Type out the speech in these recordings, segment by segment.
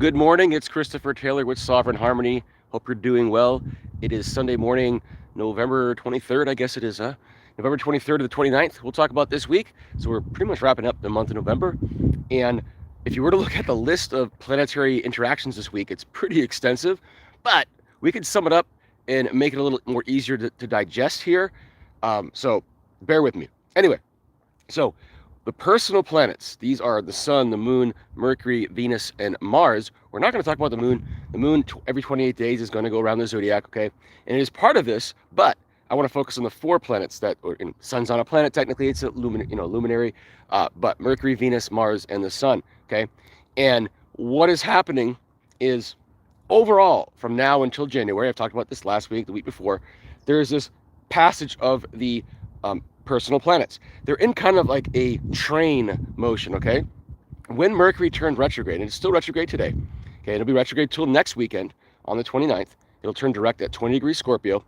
Good morning. It's Christopher Taylor with Sovereign Harmony. Hope you're doing well. It is Sunday morning, November 23rd, I guess it is, huh? November 23rd to the 29th. We'll talk about this week. So we're pretty much wrapping up the month of November. And if you were to look at the list of planetary interactions this week, it's pretty extensive, but we could sum it up and make it a little more easier to digest here. So bear with me. Anyway, so the personal planets, these are the Sun, the Moon, Mercury, Venus, and Mars. We're not going to talk about the Moon. The Moon, every 28 days, is going to go around the zodiac, okay? And it is part of this, but I want to focus on the four planets that, Sun's on a planet, technically, it's a luminary, but Mercury, Venus, Mars, and the Sun, okay? And what is happening is, overall, from now until January, I've talked about this last week, the week before, there is this passage of the personal planets. They're in kind of like a train motion, okay? When Mercury turned retrograde, and it's still retrograde today, okay, it'll be retrograde till next weekend on the 29th. It'll turn direct at 20 degrees Scorpio.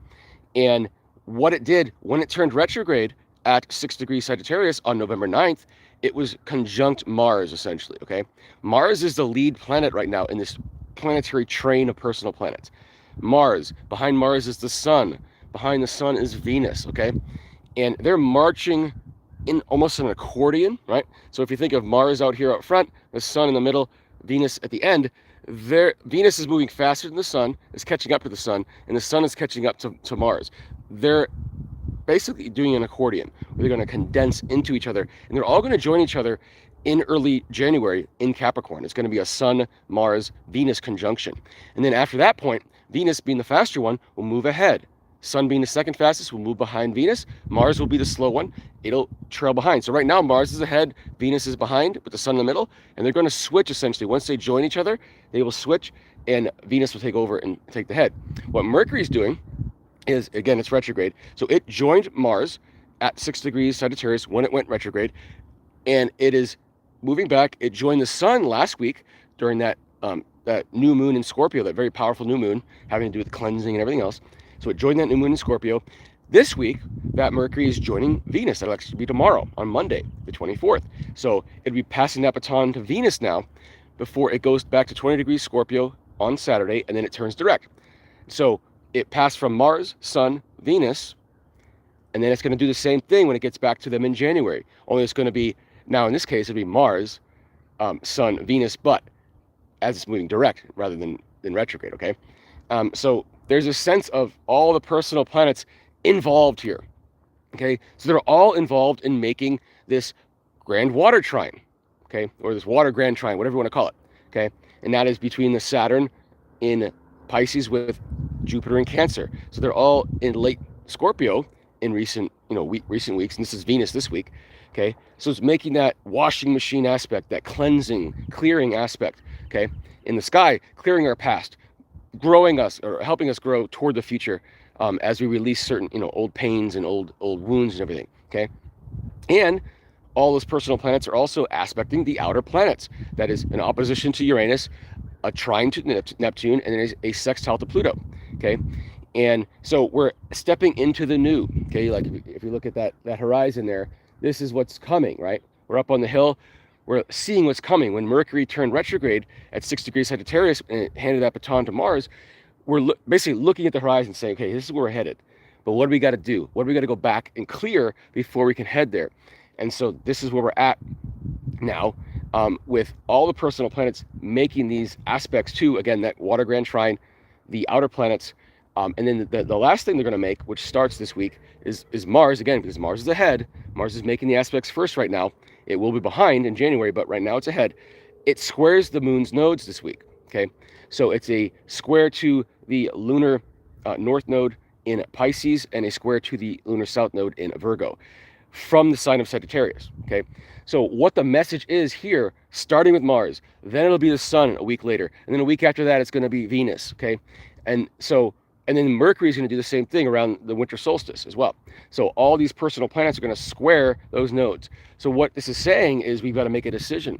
And what it did when it turned retrograde at 6 degrees Sagittarius on November 9th, it was conjunct Mars, essentially, okay? Mars is the lead planet right now in this planetary train of personal planets. Mars, behind Mars is the Sun. Behind the Sun is Venus, okay? And they're marching in almost an accordion, right? So if you think of Mars out here up front, the Sun in the middle, Venus at the end, Venus is moving faster than the Sun, is catching up to the Sun, and the Sun is catching up to Mars. They're basically doing an accordion, where they're going to condense into each other, and they're all going to join each other in early January in Capricorn. It's going to be a Sun, Mars, Venus conjunction. And then after that point, Venus, being the faster one, will move ahead. Sun being the second fastest will move behind Venus. Mars will be the slow one. It'll trail behind. So right now, Mars is ahead, Venus is behind, with the Sun in the middle, and they're going to switch essentially. Once they join each other, they will switch, and Venus will take over and take the head. What Mercury's doing is, again, it's retrograde. So it joined Mars at 6 degrees Sagittarius when it went retrograde, and it is moving back. It joined the Sun last week during that new moon in Scorpio, that very powerful new moon, having to do with cleansing and everything else. So it joined that new moon in Scorpio. This week, that Mercury is joining Venus. That'll actually be tomorrow, on Monday, the 24th. So it'll be passing that baton to Venus now before it goes back to 20 degrees Scorpio on Saturday, and then it turns direct. So it passed from Mars, Sun, Venus, and then it's going to do the same thing when it gets back to them in January. Only it's going to be, now in this case, it'll be Mars, Sun, Venus, but as it's moving direct rather than retrograde, okay? So there's a sense of all the personal planets involved here, okay? So they're all involved in making this grand water trine, okay? Or this water grand trine, whatever you want to call it, okay? And that is between the Saturn in Pisces with Jupiter in Cancer. So they're all in late Scorpio in recent weeks, and this is Venus this week, okay? So it's making that washing machine aspect, that cleansing, clearing aspect, okay? In the sky, clearing our past, growing us, or helping us grow toward the future, as we release certain old pains and old wounds and everything, okay? And all those personal planets are also aspecting the outer planets. That is an opposition to Uranus, a trine to Neptune, and then a sextile to Pluto, okay? And so we're stepping into the new, okay? Like if you look at that horizon there, this is what's coming, right? We're up on the hill. We're seeing what's coming. When Mercury turned retrograde at 6 degrees Sagittarius and it handed that baton to Mars, we're basically looking at the horizon saying, okay, this is where we're headed. But what do we got to do? What do we got to go back and clear before we can head there? And so this is where we're at now, with all the personal planets making these aspects to, again, that water grand trine, the outer planets. And then the last thing they're going to make, which starts this week, is Mars, again, because Mars is ahead. Mars is making the aspects first right now. It will be behind in January, but right now it's ahead. It squares the moon's nodes this week, okay? So it's a square to the lunar north node in Pisces and a square to the lunar south node in Virgo from the sign of Sagittarius, okay? So what the message is here, starting with Mars, then it'll be the Sun a week later, and then a week after that it's going to be Venus, okay? And then Mercury is going to do the same thing around the winter solstice as well. So all these personal planets are going to square those nodes. So what this is saying is we've got to make a decision.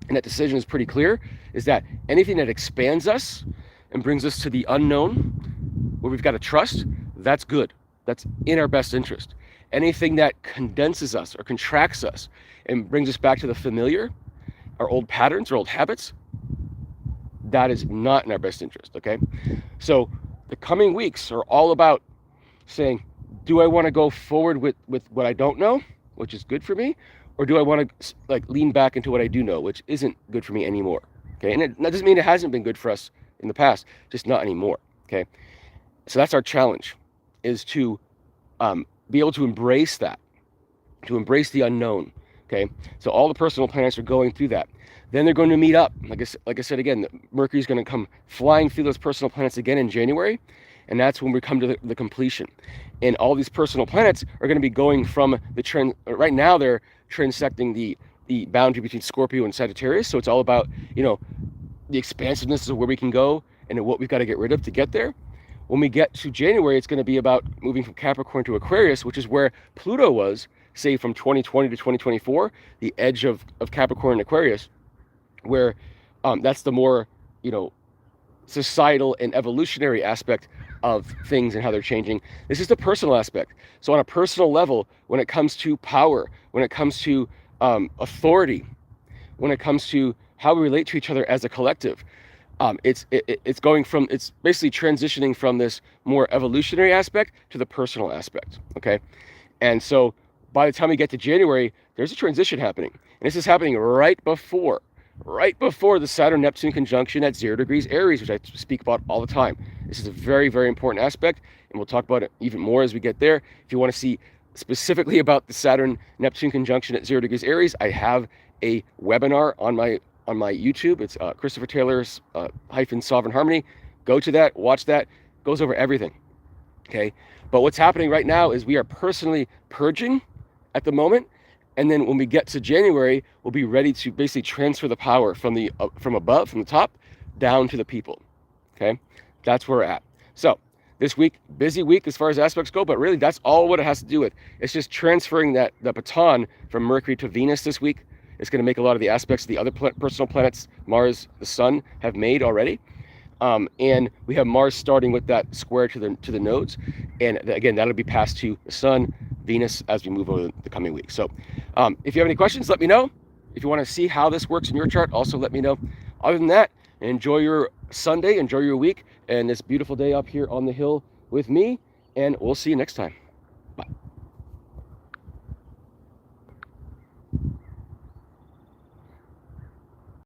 And that decision is pretty clear, is that anything that expands us and brings us to the unknown, where we've got to trust, that's good. That's in our best interest. Anything that condenses us or contracts us and brings us back to the familiar, our old patterns, our old habits, that is not in our best interest, okay? So the coming weeks are all about saying, do I want to go forward with what I don't know, which is good for me, or do I want to like lean back into what I do know, which isn't good for me anymore, okay? And that doesn't mean it hasn't been good for us in the past, just not anymore, okay? So that's our challenge, is to be able to embrace that, to embrace the unknown, okay? So all the personal planets are going through that. Then they're going to meet up. Like I said again, Mercury's going to come flying through those personal planets again in January, and that's when we come to the completion. And all these personal planets are going to be going from the trend. Right now, they're transecting the boundary between Scorpio and Sagittarius. So it's all about, the expansiveness of where we can go and what we've got to get rid of to get there. When we get to January, it's going to be about moving from Capricorn to Aquarius, which is where Pluto was, say, from 2020 to 2024, the edge of Capricorn and Aquarius, where that's the more, societal and evolutionary aspect of things and how they're changing. This is the personal aspect. So on a personal level, when it comes to power, when it comes to authority, when it comes to how we relate to each other as a collective, it's basically transitioning from this more evolutionary aspect to the personal aspect, okay? And so by the time we get to January, there's a transition happening. And this is happening right before the Saturn-Neptune conjunction at 0 degrees Aries, which I speak about all the time. This is a very, very important aspect, and we'll talk about it even more as we get there. If you want to see specifically about the Saturn-Neptune conjunction at 0 degrees Aries, I have a webinar on my YouTube. It's Christopher Taylor's hyphen Sovereign Harmony. Go to that, watch that. Goes over everything, okay? But what's happening right now is we are personally purging at the moment. And then when we get to January, we'll be ready to basically transfer the power from above, from the top, down to the people, okay? That's where we're at. So this week, busy week as far as aspects go, but really that's all what it has to do with. It's just transferring the baton from Mercury to Venus this week. It's going to make a lot of the aspects the other personal planets, Mars, the Sun, have made already. And we have Mars starting with that square to the nodes. And again, that'll be passed to the Sun, Venus, as we move over the coming week. So if you have any questions, let me know. If you want to see how this works in your chart, also let me know. Other than that, enjoy your Sunday, enjoy your week, and this beautiful day up here on the hill with me, and we'll see you next time.